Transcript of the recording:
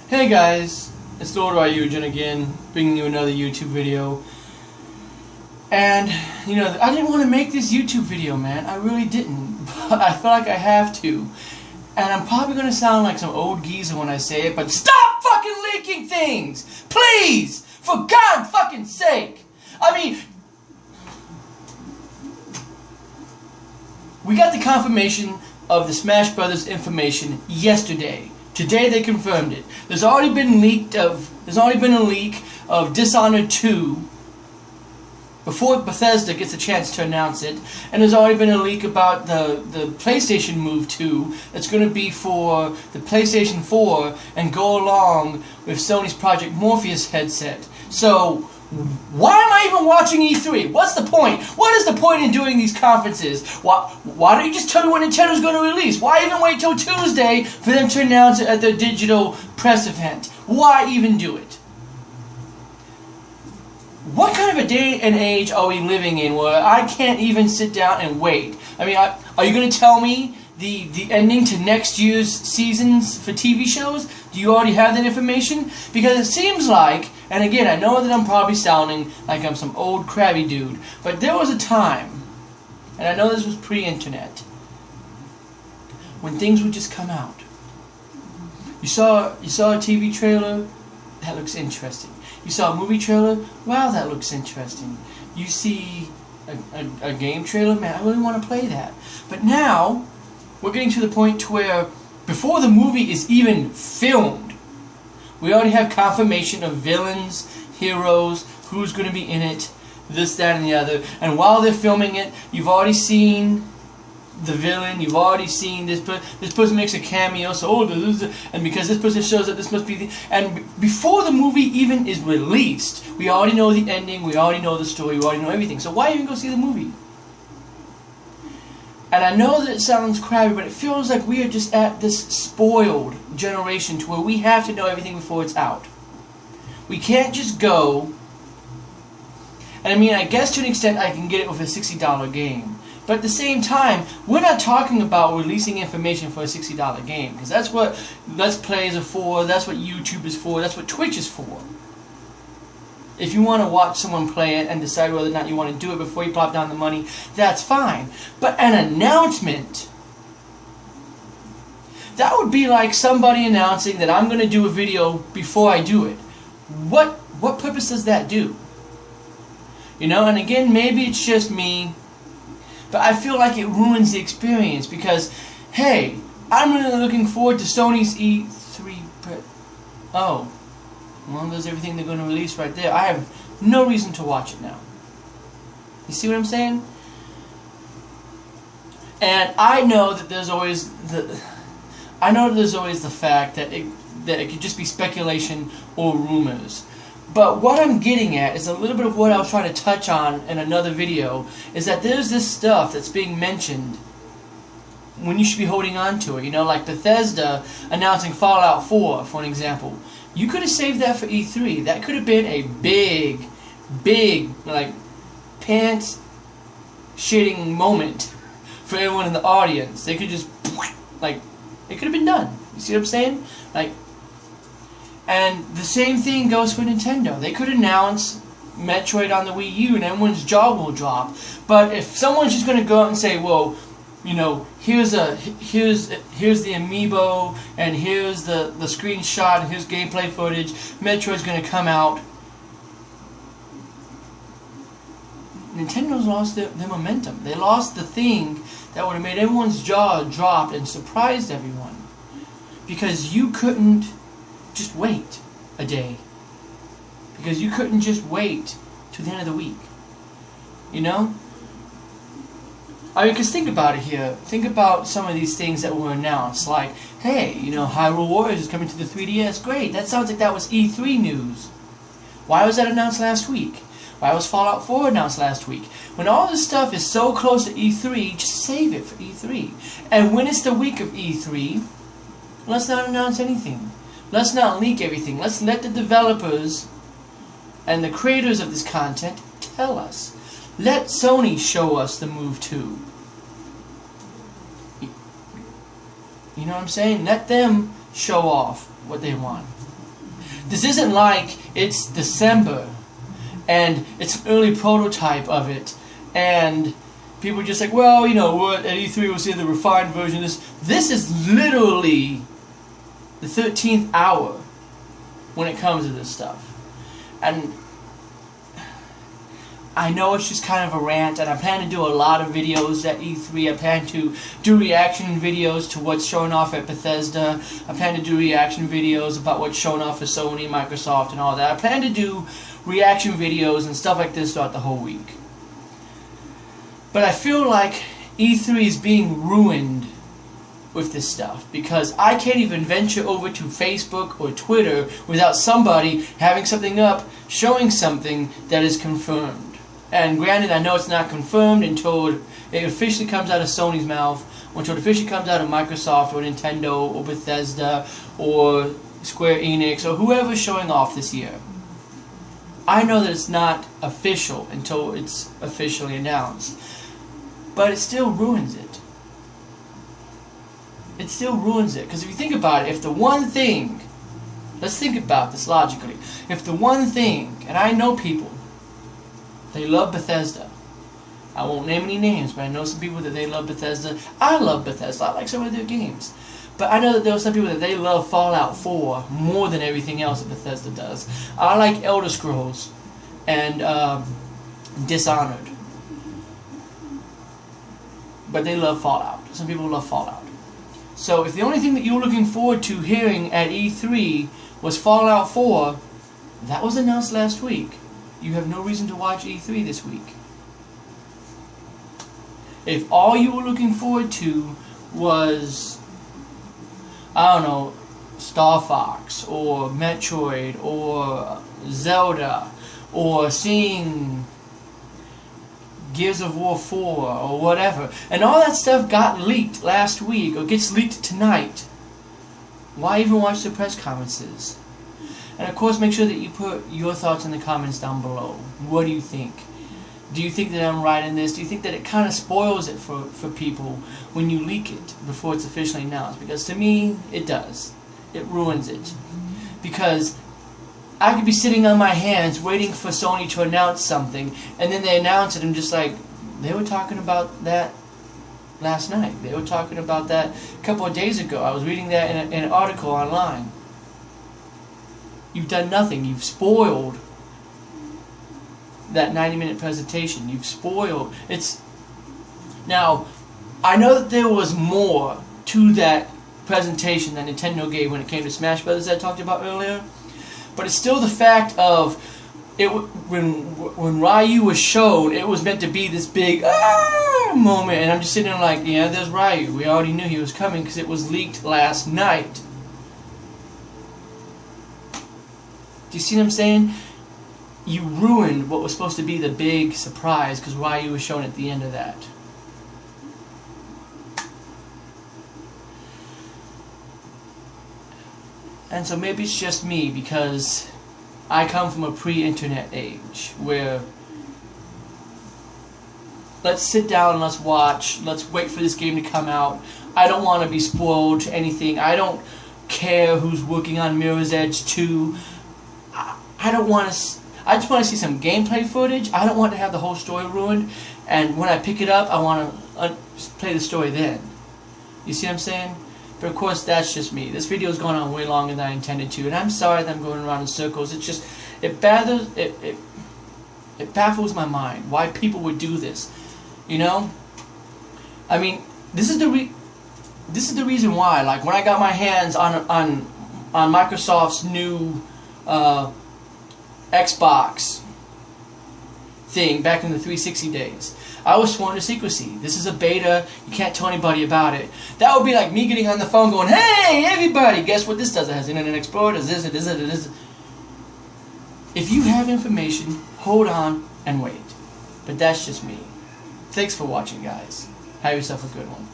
Hey guys, it's Lord Ryujin again, bringing you another YouTube video. And, you know, I didn't want to make this YouTube video, man. I really didn't. But I feel like I have to. And I'm probably going to sound like some old geezer when I say it, but stop fucking leaking things! Please! For God fucking sake! I mean, we got the confirmation of the Smash Brothers information yesterday. Today they confirmed it. There's already been a leak of Dishonored 2 before Bethesda gets a chance to announce it, and there's already been a leak about the PlayStation Move 2 that's going to be for the PlayStation 4 and go along with Sony's Project Morpheus headset. So why am I even watching E3? What's the point? What is the point in doing these conferences? Why don't you just tell me when Nintendo's going to release? Why even wait till Tuesday for them to announce it at their digital press event? Why even do it? What kind of a day and age are we living in where I can't even sit down and wait? I mean, are you going to tell me the ending to next year's seasons for TV shows? Do you already have that information? Because it seems like, and again, I know that I'm probably sounding like I'm some old crabby dude, but there was a time, and I know this was pre-internet, when things would just come out. You saw a TV trailer, that looks interesting. You saw a movie trailer, wow, that looks interesting. You see a game trailer, man, I really want to play that. But now, we're getting to the point to where, before the movie is even filmed, we already have confirmation of villains, heroes, who's going to be in it, this, that, and the other. And while they're filming it, you've already seen the villain, you've already seen this person makes a cameo, so and because this person shows up, this must be the... And before the movie even is released, we already know the ending, we already know the story, we already know everything. So why even go see the movie? And I know that it sounds crabby, but it feels like we are just at this spoiled generation to where we have to know everything before it's out. We can't just go... And I mean, I guess to an extent I can get it with a $60 game. But at the same time, we're not talking about releasing information for a $60 game. Because that's what Let's Plays are for, that's what YouTube is for, that's what Twitch is for. If you want to watch someone play it and decide whether or not you want to do it before you plop down the money, that's fine. But an announcement, that would be like somebody announcing that I'm going to do a video before I do it. What purpose does that do? You know, and again, maybe it's just me, but I feel like it ruins the experience because, hey, I'm really looking forward to Sony's E3. Oh. Well, there's everything they're going to release right there. I have no reason to watch it now. You see what I'm saying? And I know that there's always the fact that it could just be speculation or rumors. But what I'm getting at is a little bit of what I was trying to touch on in another video, is that there's this stuff that's being mentioned when you should be holding on to it. You know, like Bethesda announcing Fallout 4, for an example. You could have saved that for E3. That could have been a big, like, pants-shitting moment for everyone in the audience. They could just, like, it could have been done. You see what I'm saying? Like, and the same thing goes for Nintendo. They could announce Metroid on the Wii U and everyone's jaw will drop. But if someone's just going to go out and say, well, you know, here's the amiibo, and here's the screenshot, and here's gameplay footage, Metroid's going to come out. Nintendo's lost their momentum. They lost the thing that would have made everyone's jaw drop and surprised everyone. Because you couldn't just wait a day. Because you couldn't just wait to the end of the week. You know? I mean, because think about it here. Think about some of these things that were announced. Like, hey, you know, Hyrule Warriors is coming to the 3DS. Great. That sounds like that was E3 news. Why was that announced last week? Why was Fallout 4 announced last week? When all this stuff is so close to E3, just save it for E3. And when it's the week of E3, let's not announce anything. Let's not leak everything. Let's let the developers and the creators of this content tell us. Let Sony show us the Move 2. You know what I'm saying? Let them show off what they want. This isn't like it's December and it's an early prototype of it, and people are just like, well, you know, what at E3 we'll see the refined version of this. This is literally the 13th hour when it comes to this stuff. And I know it's just kind of a rant, and I plan to do a lot of videos at E3. I plan to do reaction videos to what's showing off at Bethesda. I plan to do reaction videos about what's showing off for Sony, Microsoft, and all that. I plan to do reaction videos and stuff like this throughout the whole week. But I feel like E3 is being ruined with this stuff, because I can't even venture over to Facebook or Twitter without somebody having something up showing something that is confirmed. And granted, I know it's not confirmed until it officially comes out of Sony's mouth, or until it officially comes out of Microsoft or Nintendo or Bethesda or Square Enix or whoever's showing off this year. I know that it's not official until it's officially announced, but it still ruins it. It still ruins it, because if you think about it, if the one thing, let's think about this logically, if the one thing, and I know people, they love Bethesda. I won't name any names, but I know some people that they love Bethesda. I love Bethesda. I like some of their games. But I know that there are some people that they love Fallout 4 more than everything else that Bethesda does. I like Elder Scrolls and Dishonored. But they love Fallout. Some people love Fallout. So if the only thing that you were looking forward to hearing at E3 was Fallout 4, that was announced last week. You have no reason to watch E3 this week. If all you were looking forward to was, I don't know, Star Fox or Metroid or Zelda or seeing Gears of War 4 or whatever, and all that stuff got leaked last week or gets leaked tonight, why even watch the press conferences? And of course, make sure that you put your thoughts in the comments down below. What do you think? Do you think that I'm right in this? Do you think that it kind of spoils it for people when you leak it before it's officially announced? Because to me, it does. It ruins it. Because I could be sitting on my hands waiting for Sony to announce something, and then they announce it, and I'm just like, they were talking about that last night. They were talking about that a couple of days ago. I was reading that in an article online. You've done nothing. You've spoiled that 90-minute presentation. You've spoiled. It's now, I know that there was more to that presentation that Nintendo gave when it came to Smash Brothers that I talked about earlier, but it's still the fact of it when Ryu was shown, it was meant to be this big moment, and I'm just sitting there like, yeah, there's Ryu. We already knew he was coming because it was leaked last night. Do you see what I'm saying? You ruined what was supposed to be the big surprise because Ryu was shown at the end of that. And so maybe it's just me, because I come from a pre-internet age where let's sit down and let's watch, let's wait for this game to come out. I don't want to be spoiled to anything. I don't care who's working on Mirror's Edge 2. I don't want to. I just want to see some gameplay footage. I don't want to have the whole story ruined. And when I pick it up, I want to play the story then. You see what I'm saying? But of course, that's just me. This video's gone on way longer than I intended to, and I'm sorry that I'm going around in circles. It's just it baffles my mind why people would do this. You know? I mean, this is the reason why. Like when I got my hands on Microsoft's new Xbox thing back in the 360 days, I was sworn to secrecy. This is a beta. You can't tell anybody about it. That would be like me getting on the phone going, hey, everybody, guess what this does? It has Internet Explorer, it does this, it does it, it does it. If you have information, hold on and wait. But that's just me. Thanks for watching, guys. Have yourself a good one.